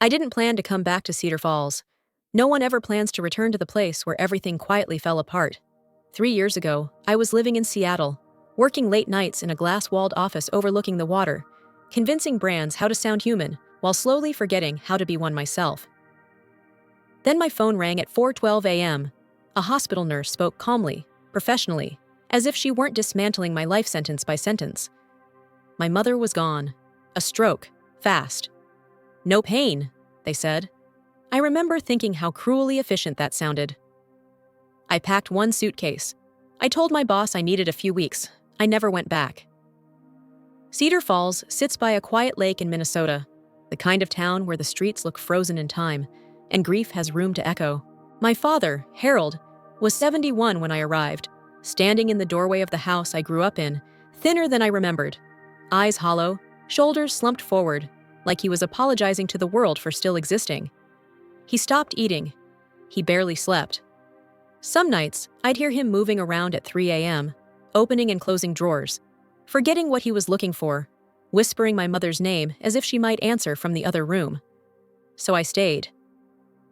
I didn't plan to come back to Cedar Falls. No one ever plans to return to the place where everything quietly fell apart. 3 years ago, I was living in Seattle, working late nights in a glass-walled office overlooking the water, convincing brands how to sound human while slowly forgetting how to be one myself. Then my phone rang at 4:12 a.m. A hospital nurse spoke calmly, professionally, as if she weren't dismantling my life sentence by sentence. My mother was gone. A stroke, fast. No pain, they said. I remember thinking how cruelly efficient that sounded. I packed one suitcase. I told my boss I needed a few weeks. I never went back. Cedar Falls sits by a quiet lake in Minnesota, the kind of town where the streets look frozen in time, and grief has room to echo. My father, Harold, was 71 when I arrived, standing in the doorway of the house I grew up in, thinner than I remembered, eyes hollow, shoulders slumped forward, like he was apologizing to the world for still existing. He stopped eating. He barely slept. Some nights, I'd hear him moving around at 3 a.m., opening and closing drawers, forgetting what he was looking for, whispering my mother's name as if she might answer from the other room. So I stayed.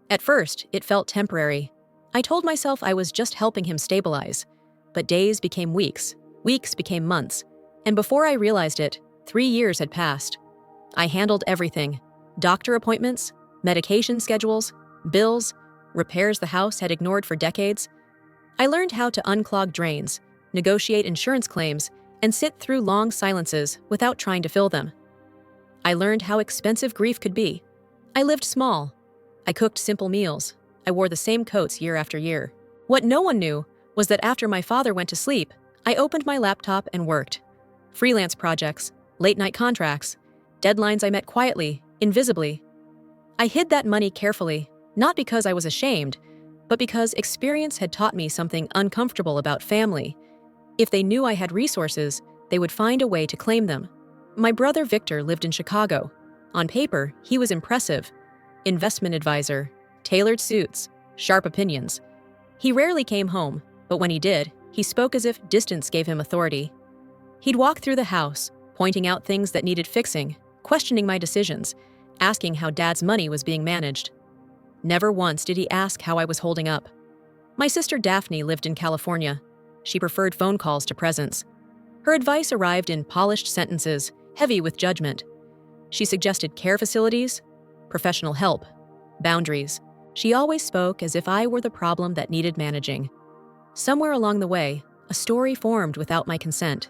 At first, it felt temporary. I told myself I was just helping him stabilize. But days became weeks, weeks became months, and before I realized it, 3 years had passed. I handled everything: doctor appointments, medication schedules, bills, repairs the house had ignored for decades. I learned how to unclog drains, negotiate insurance claims, and sit through long silences without trying to fill them. I learned how expensive grief could be. I lived small. I cooked simple meals. I wore the same coats year after year. What no one knew was that after my father went to sleep, I opened my laptop and worked. Freelance projects, late-night contracts, deadlines I met quietly, invisibly. I hid that money carefully, not because I was ashamed, but because experience had taught me something uncomfortable about family. If they knew I had resources, they would find a way to claim them. My brother Victor lived in Chicago. On paper, he was impressive. Investment advisor, tailored suits, sharp opinions. He rarely came home, but when he did, he spoke as if distance gave him authority. He'd walk through the house, pointing out things that needed fixing, questioning my decisions, asking how Dad's money was being managed. Never once did he ask how I was holding up. My sister Daphne lived in California. She preferred phone calls to presents. Her advice arrived in polished sentences, heavy with judgment. She suggested care facilities, professional help, boundaries. She always spoke as if I were the problem that needed managing. Somewhere along the way, a story formed without my consent.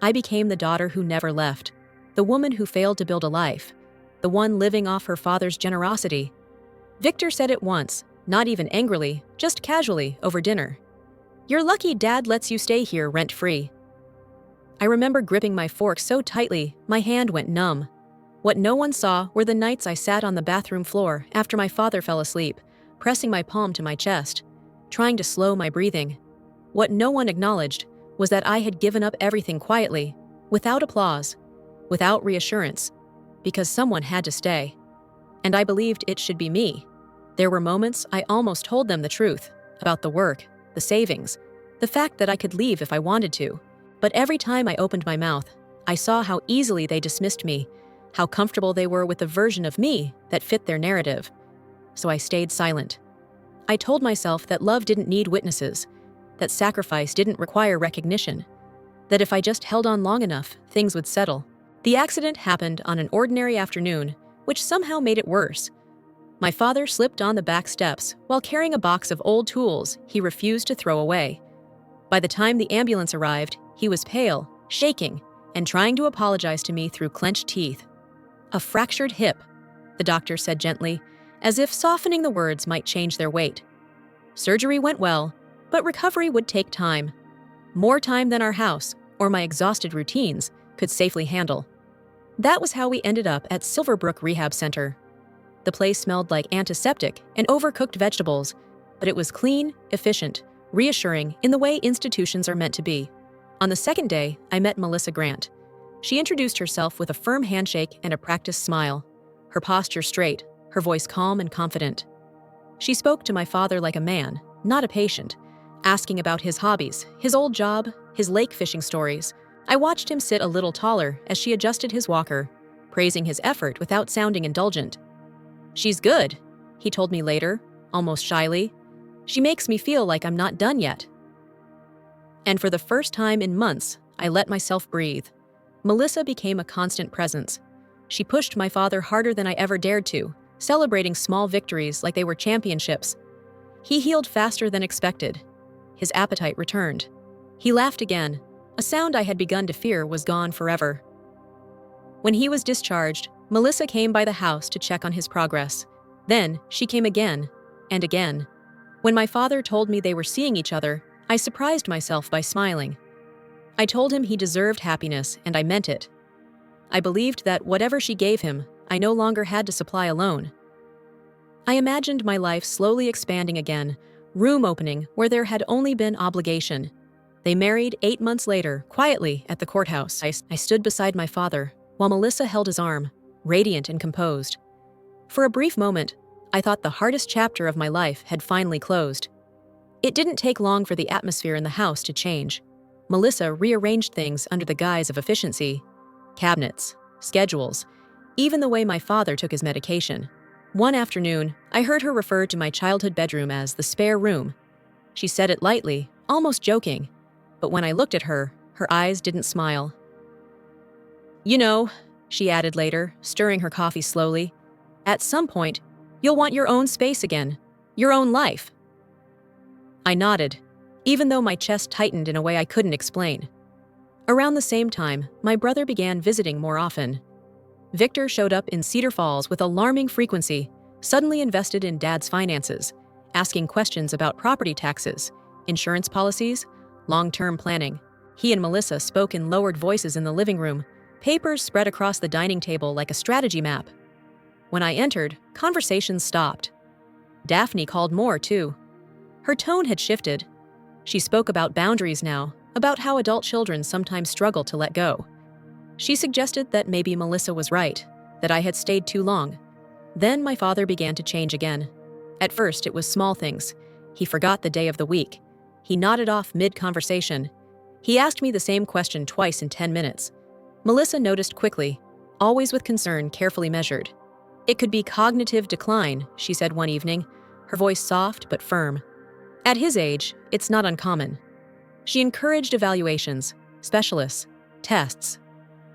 I became the daughter who never left, the woman who failed to build a life, the one living off her father's generosity. Victor said it once, not even angrily, just casually, over dinner. "You're lucky Dad lets you stay here rent-free." I remember gripping my fork so tightly, my hand went numb. What no one saw were the nights I sat on the bathroom floor after my father fell asleep, pressing my palm to my chest, trying to slow my breathing. What no one acknowledged was that I had given up everything quietly, without applause, without reassurance, because someone had to stay. And I believed it should be me. There were moments I almost told them the truth, about the work, the savings, the fact that I could leave if I wanted to. But every time I opened my mouth, I saw how easily they dismissed me, how comfortable they were with the version of me that fit their narrative. So I stayed silent. I told myself that love didn't need witnesses, that sacrifice didn't require recognition, that if I just held on long enough, things would settle. The accident happened on an ordinary afternoon, which somehow made it worse. My father slipped on the back steps while carrying a box of old tools he refused to throw away. By the time the ambulance arrived, he was pale, shaking, and trying to apologize to me through clenched teeth. "A fractured hip," the doctor said gently, as if softening the words might change their weight. Surgery went well, but recovery would take time. More time than our house, or my exhausted routines, could safely handle. That was how we ended up at Silverbrook Rehab Center. The place smelled like antiseptic and overcooked vegetables, but it was clean, efficient, reassuring in the way institutions are meant to be. On the second day, I met Melissa Grant. She introduced herself with a firm handshake and a practiced smile, her posture straight, her voice calm and confident. She spoke to my father like a man, not a patient, asking about his hobbies, his old job, his lake fishing stories. I watched him sit a little taller as she adjusted his walker, praising his effort without sounding indulgent. "She's good," he told me later, almost shyly. "She makes me feel like I'm not done yet." And for the first time in months, I let myself breathe. Melissa became a constant presence. She pushed my father harder than I ever dared to, celebrating small victories like they were championships. He healed faster than expected. His appetite returned. He laughed again. A sound I had begun to fear was gone forever. When he was discharged, Melissa came by the house to check on his progress. Then, she came again, and again. When my father told me they were seeing each other, I surprised myself by smiling. I told him he deserved happiness, and I meant it. I believed that whatever she gave him, I no longer had to supply alone. I imagined my life slowly expanding again, room opening where there had only been obligation. They married 8 months later, quietly, at the courthouse. I stood beside my father, while Melissa held his arm, radiant and composed. For a brief moment, I thought the hardest chapter of my life had finally closed. It didn't take long for the atmosphere in the house to change. Melissa rearranged things under the guise of efficiency. Cabinets, schedules, even the way my father took his medication. One afternoon, I heard her refer to my childhood bedroom as the spare room. She said it lightly, almost joking, but when I looked at her, her eyes didn't smile. "You know," she added later, stirring her coffee slowly, "at some point, you'll want your own space again, your own life." I nodded, even though my chest tightened in a way I couldn't explain. Around the same time, my brother began visiting more often. Victor showed up in Cedar Falls with alarming frequency, suddenly invested in Dad's finances, asking questions about property taxes, insurance policies, long-term planning. He and Melissa spoke in lowered voices in the living room, papers spread across the dining table like a strategy map. When I entered, conversations stopped. Daphne called more, too. Her tone had shifted. She spoke about boundaries now, about how adult children sometimes struggle to let go. She suggested that maybe Melissa was right, that I had stayed too long. Then my father began to change again. At first, it was small things. He forgot the day of the week. He nodded off mid-conversation. He asked me the same question twice in 10 minutes. Melissa noticed quickly, always with concern carefully measured. "It could be cognitive decline," she said one evening, her voice soft but firm. "At his age, it's not uncommon." She encouraged evaluations, specialists, tests.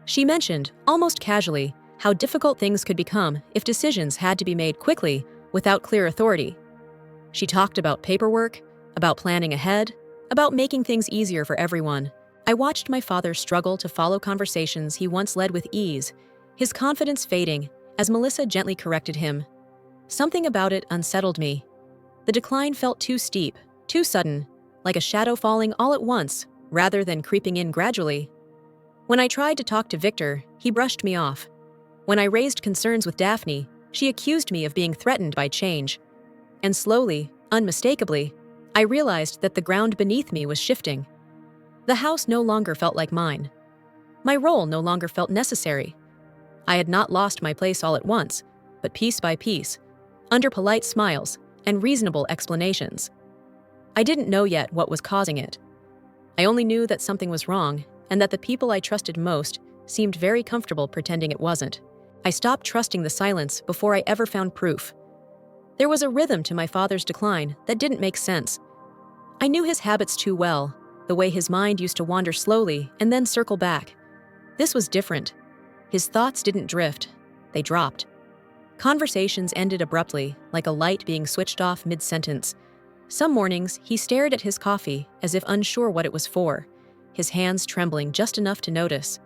She mentioned, almost casually, how difficult things could become if decisions had to be made quickly without clear authority. She talked about paperwork, about planning ahead, about making things easier for everyone. I watched my father struggle to follow conversations he once led with ease, his confidence fading as Melissa gently corrected him. Something about it unsettled me. The decline felt too steep, too sudden, like a shadow falling all at once, rather than creeping in gradually. When I tried to talk to Victor, he brushed me off. When I raised concerns with Daphne, she accused me of being threatened by change. And slowly, unmistakably, I realized that the ground beneath me was shifting. The house no longer felt like mine. My role no longer felt necessary. I had not lost my place all at once, but piece by piece, under polite smiles and reasonable explanations. I didn't know yet what was causing it. I only knew that something was wrong and that the people I trusted most seemed very comfortable pretending it wasn't. I stopped trusting the silence before I ever found proof. There was a rhythm to my father's decline that didn't make sense. I knew his habits too well, the way his mind used to wander slowly and then circle back. This was different. His thoughts didn't drift, they dropped. Conversations ended abruptly, like a light being switched off mid-sentence. Some mornings, he stared at his coffee as if unsure what it was for, his hands trembling just enough to notice.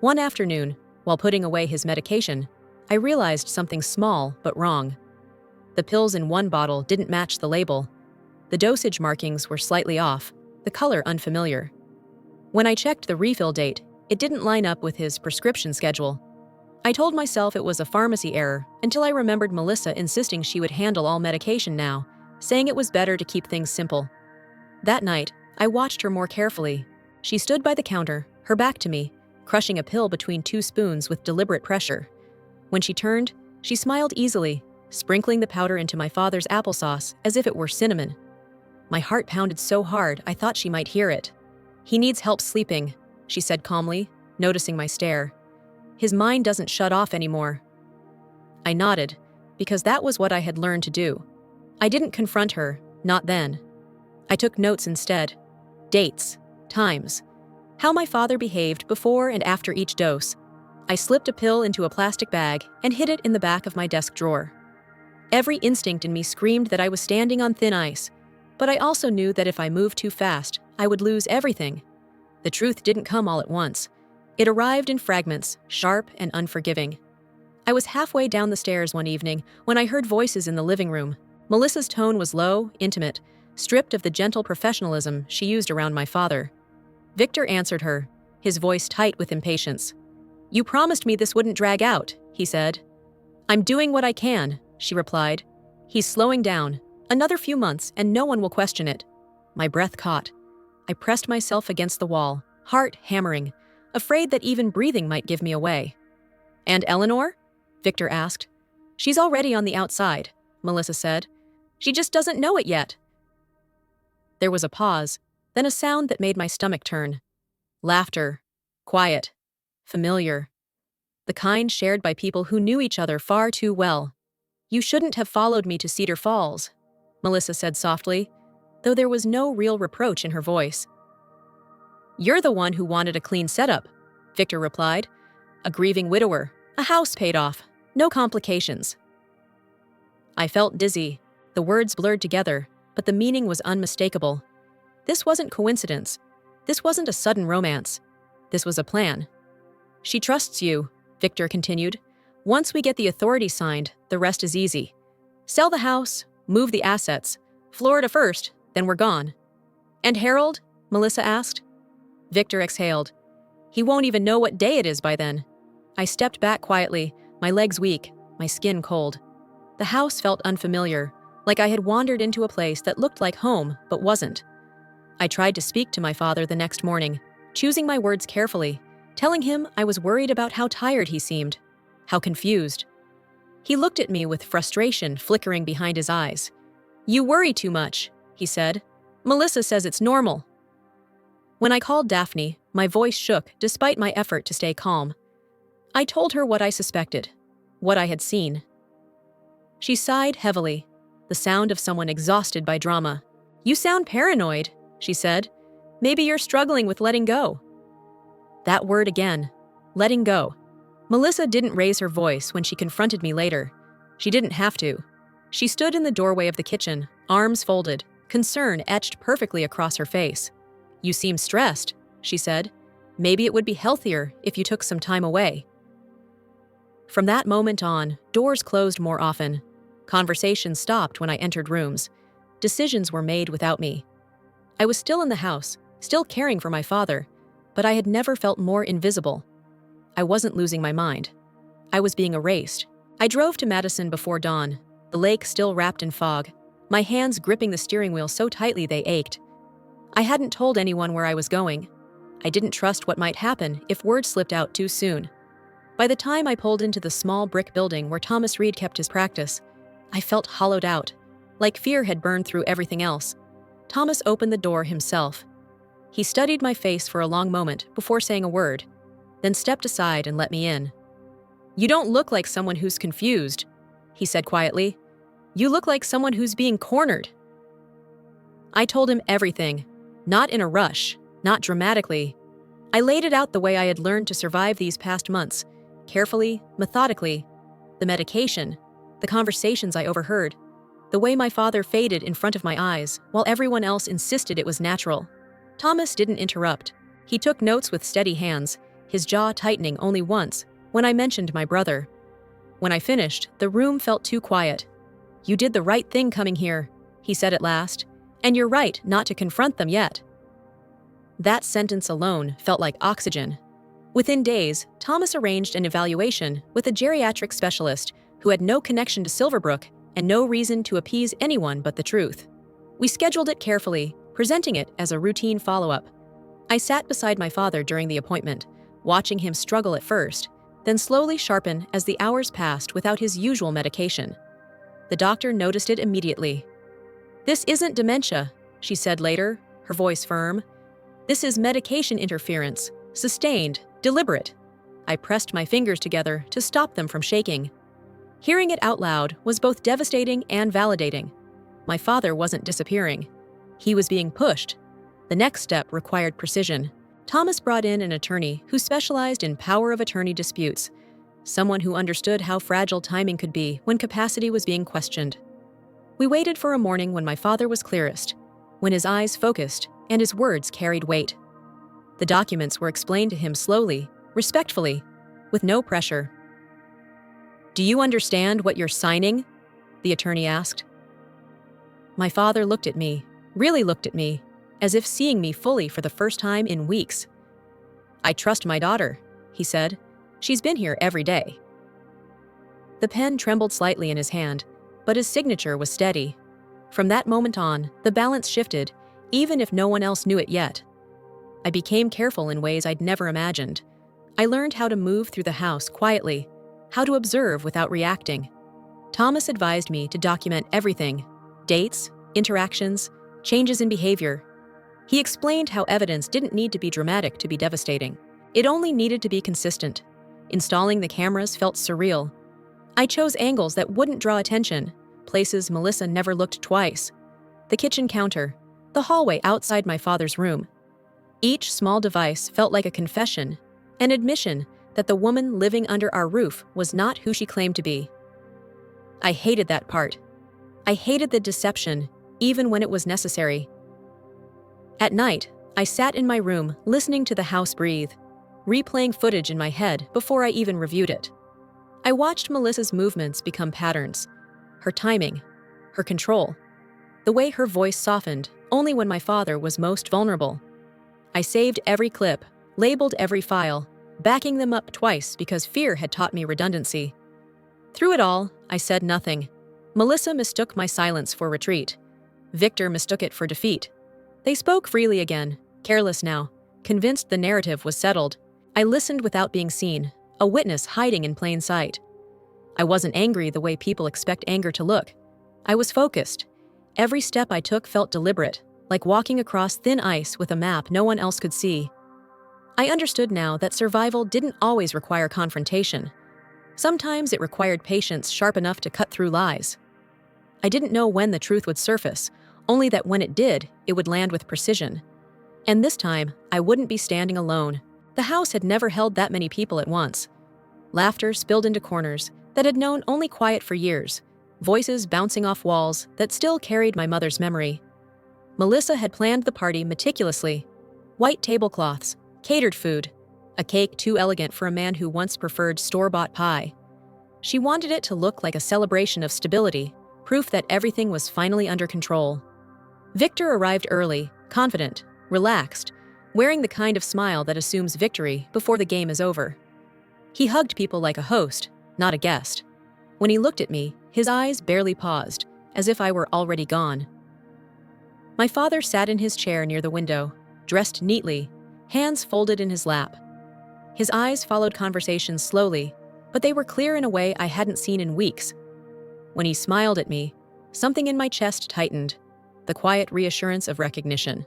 One afternoon, while putting away his medication, I realized something small but wrong. The pills in one bottle didn't match the label. The dosage markings were slightly off, the color unfamiliar. When I checked the refill date, it didn't line up with his prescription schedule. I told myself it was a pharmacy error until I remembered Melissa insisting she would handle all medication now, saying it was better to keep things simple. That night, I watched her more carefully. She stood by the counter, her back to me, crushing a pill between 2 spoons with deliberate pressure. When she turned, she smiled easily, sprinkling the powder into my father's applesauce as if it were cinnamon. My heart pounded so hard I thought she might hear it. "He needs help sleeping," she said calmly, noticing my stare. "His mind doesn't shut off anymore." I nodded. because that was what I had learned to do. I didn't confront her, not then. I took notes instead. Dates, times, how my father behaved before and after each dose. I slipped a pill into a plastic bag and hid it in the back of my desk drawer. Every instinct in me screamed that I was standing on thin ice, but I also knew that if I moved too fast, I would lose everything. The truth didn't come all at once. It arrived in fragments, sharp and unforgiving. I was halfway down the stairs one evening when I heard voices in the living room. Melissa's tone was low, intimate, stripped of the gentle professionalism she used around my father. Victor answered her, his voice tight with impatience. "You promised me this wouldn't drag out," he said. "I'm doing what I can," she replied. "He's slowing down. Another few months and no one will question it." My breath caught. I pressed myself against the wall, heart hammering, afraid that even breathing might give me away. "And Eleanor?" Victor asked. "She's already on the outside," Melissa said. "She just doesn't know it yet." There was a pause, then a sound that made my stomach turn. Laughter. Quiet. Familiar. The kind shared by people who knew each other far too well. "You shouldn't have followed me to Cedar Falls," Melissa said softly, though there was no real reproach in her voice. "You're the one who wanted a clean setup," Victor replied. "A grieving widower, a house paid off, no complications." I felt dizzy. The words blurred together, but the meaning was unmistakable. This wasn't coincidence. This wasn't a sudden romance. This was a plan. "She trusts you," Victor continued. "Once we get the authority signed, the rest is easy. Sell the house, move the assets. Florida first, then we're gone." "And Harold?" Melissa asked. Victor exhaled. "He won't even know what day it is by then." I stepped back quietly, my legs weak, my skin cold. The house felt unfamiliar, like I had wandered into a place that looked like home but wasn't. I tried to speak to my father the next morning, choosing my words carefully, telling him I was worried about how tired he seemed, how confused. He looked at me with frustration flickering behind his eyes. "You worry too much," he said. "Melissa says it's normal." When I called Daphne, my voice shook despite my effort to stay calm. I told her what I suspected, what I had seen. She sighed heavily, the sound of someone exhausted by drama. "You sound paranoid," she said. "Maybe you're struggling with letting go." That word again, letting go. Melissa didn't raise her voice when she confronted me later. She didn't have to. She stood in the doorway of the kitchen, arms folded, concern etched perfectly across her face. "You seem stressed," she said. "Maybe it would be healthier if you took some time away." From that moment on, doors closed more often. Conversations stopped when I entered rooms. Decisions were made without me. I was still in the house, still caring for my father, but I had never felt more invisible. I wasn't losing my mind. I was being erased. I drove to Madison before dawn, the lake still wrapped in fog, my hands gripping the steering wheel so tightly they ached. I hadn't told anyone where I was going. I didn't trust what might happen if word slipped out too soon. By the time I pulled into the small brick building where Thomas Reed kept his practice, I felt hollowed out, like fear had burned through everything else. Thomas opened the door himself. He studied my face for a long moment before saying a word, then stepped aside and let me in. "You don't look like someone who's confused," he said quietly. "You look like someone who's being cornered." I told him everything, not in a rush, not dramatically. I laid it out the way I had learned to survive these past months, carefully, methodically. The medication, the conversations I overheard, the way my father faded in front of my eyes while everyone else insisted it was natural. Thomas didn't interrupt. He took notes with steady hands, his jaw tightening only once, when I mentioned my brother. When I finished, the room felt too quiet. "You did the right thing coming here," he said at last, "and you're right not to confront them yet." That sentence alone felt like oxygen. Within days, Thomas arranged an evaluation with a geriatric specialist who had no connection to Silverbrook and no reason to appease anyone but the truth. We scheduled it carefully, presenting it as a routine follow-up. I sat beside my father during the appointment, watching him struggle at first, then slowly sharpen as the hours passed without his usual medication. The doctor noticed it immediately. "This isn't dementia," she said later, her voice firm. "This is medication interference, sustained, deliberate." I pressed my fingers together to stop them from shaking. Hearing it out loud was both devastating and validating. My father wasn't disappearing. He was being pushed. The next step required precision. Thomas brought in an attorney who specialized in power of attorney disputes, someone who understood how fragile timing could be when capacity was being questioned. We waited for a morning when my father was clearest, when his eyes focused and his words carried weight. The documents were explained to him slowly, respectfully, with no pressure. "Do you understand what you're signing?" the attorney asked. My father looked at me, really looked at me, as if seeing me fully for the first time in weeks. "I trust my daughter," he said. "She's been here every day." The pen trembled slightly in his hand, but his signature was steady. From that moment on, the balance shifted, even if no one else knew it yet. I became careful in ways I'd never imagined. I learned how to move through the house quietly, how to observe without reacting. Thomas advised me to document everything: dates, interactions, changes in behavior. He explained how evidence didn't need to be dramatic to be devastating. It only needed to be consistent. Installing the cameras felt surreal. I chose angles that wouldn't draw attention, places Melissa never looked twice. The kitchen counter, the hallway outside my father's room. Each small device felt like a confession, an admission that the woman living under our roof was not who she claimed to be. I hated that part. I hated the deception, even when it was necessary. At night, I sat in my room listening to the house breathe, replaying footage in my head before I even reviewed it. I watched Melissa's movements become patterns, her timing, her control, the way her voice softened only when my father was most vulnerable. I saved every clip, labeled every file, backing them up twice because fear had taught me redundancy. Through it all, I said nothing. Melissa mistook my silence for retreat. Victor mistook it for defeat. They spoke freely again, careless now, convinced the narrative was settled. I listened without being seen, a witness hiding in plain sight. I wasn't angry the way people expect anger to look. I was focused. Every step I took felt deliberate, like walking across thin ice with a map no one else could see. I understood now that survival didn't always require confrontation. Sometimes it required patience sharp enough to cut through lies. I didn't know when the truth would surface, only that when it did, it would land with precision. And this time, I wouldn't be standing alone. The house had never held that many people at once. Laughter spilled into corners that had known only quiet for years, voices bouncing off walls that still carried my mother's memory. Melissa had planned the party meticulously. White tablecloths, catered food, a cake too elegant for a man who once preferred store-bought pie. She wanted it to look like a celebration of stability, proof that everything was finally under control. Victor arrived early, confident, relaxed, wearing the kind of smile that assumes victory before the game is over. He hugged people like a host, not a guest. When he looked at me, his eyes barely paused, as if I were already gone. My father sat in his chair near the window, dressed neatly, hands folded in his lap. His eyes followed conversations slowly, but they were clear in a way I hadn't seen in weeks. When he smiled at me, something in my chest tightened, the quiet reassurance of recognition.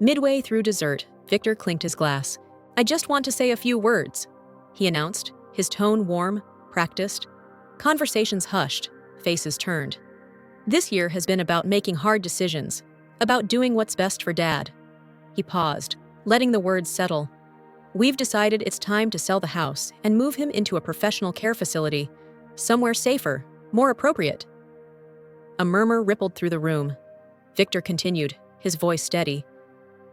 Midway through dessert, Victor clinked his glass. "I just want to say a few words," he announced, his tone warm, practiced. Conversations hushed, faces turned. "This year has been about making hard decisions, about doing what's best for Dad." He paused, letting the words settle. "We've decided it's time to sell the house and move him into a professional care facility, somewhere safer, more appropriate." A murmur rippled through the room. Victor continued, his voice steady.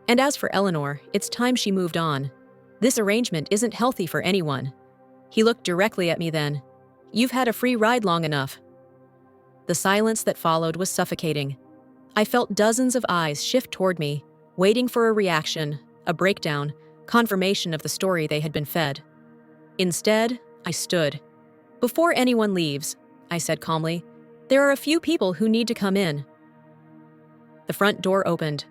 "And as for Eleanor, it's time she moved on. This arrangement isn't healthy for anyone." He looked directly at me then. "You've had a free ride long enough." The silence that followed was suffocating. I felt dozens of eyes shift toward me, waiting for a reaction, a breakdown, confirmation of the story they had been fed. Instead, I stood. "Before anyone leaves," I said calmly, "there are a few people who need to come in." The front door opened.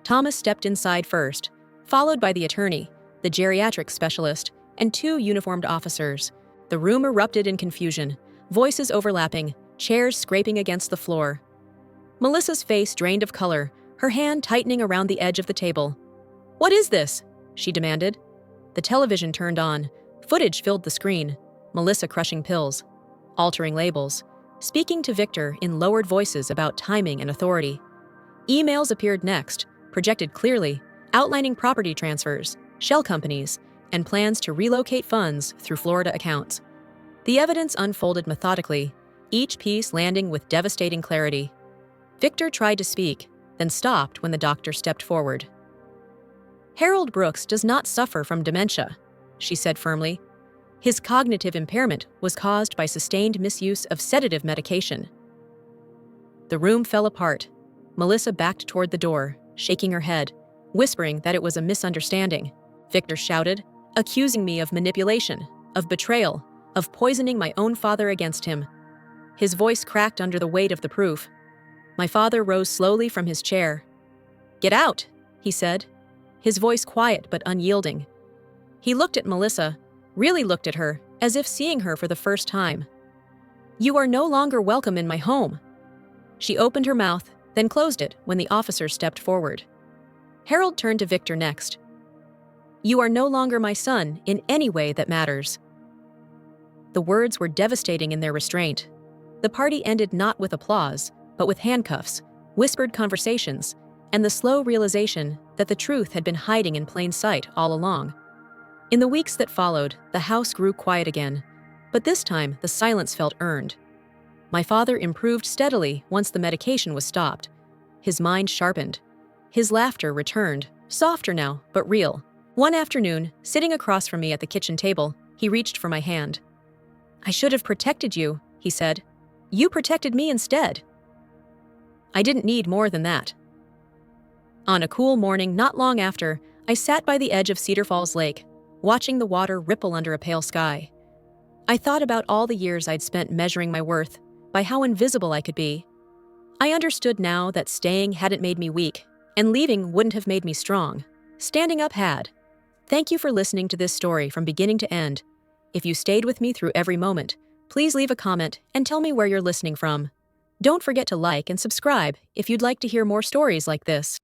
Thomas stepped inside first, followed by the attorney, the geriatric specialist, and two uniformed officers. The room erupted in confusion, voices overlapping, chairs scraping against the floor. Melissa's face drained of color, her hand tightening around the edge of the table. "What is this?" she demanded. The television turned on. Footage filled the screen. Melissa crushing pills. altering labels, speaking to Victor in lowered voices about timing and authority. Emails appeared next, projected clearly, outlining property transfers, shell companies, and plans to relocate funds through Florida accounts. The evidence unfolded methodically, each piece landing with devastating clarity. Victor tried to speak, then stopped when the doctor stepped forward. "Harold Brooks does not suffer from dementia," she said firmly. "His cognitive impairment was caused by sustained misuse of sedative medication." The room fell apart. Melissa backed toward the door, shaking her head, whispering that it was a misunderstanding. Victor shouted, accusing me of manipulation, of betrayal, of poisoning my own father against him. His voice cracked under the weight of the proof. My father rose slowly from his chair. "Get out," he said, his voice quiet but unyielding. He looked at Melissa, really looked at her, as if seeing her for the first time. "You are no longer welcome in my home." She opened her mouth, then closed it when the officer stepped forward. Harold turned to Victor next. "You are no longer my son in any way that matters." The words were devastating in their restraint. The party ended not with applause, but with handcuffs, whispered conversations, and the slow realization that the truth had been hiding in plain sight all along. In the weeks that followed, the house grew quiet again, but this time the silence felt earned. My father improved steadily once the medication was stopped. His mind sharpened. His laughter returned, softer now, but real. One afternoon, sitting across from me at the kitchen table, he reached for my hand. "I should have protected you," he said. "You protected me instead." I didn't need more than that. On a cool morning not long after, I sat by the edge of Cedar Falls Lake, watching the water ripple under a pale sky. I thought about all the years I'd spent measuring my worth by how invisible I could be. I understood now that staying hadn't made me weak, and leaving wouldn't have made me strong. Standing up had. Thank you for listening to this story from beginning to end. If you stayed with me through every moment, please leave a comment and tell me where you're listening from. Don't forget to like and subscribe if you'd like to hear more stories like this.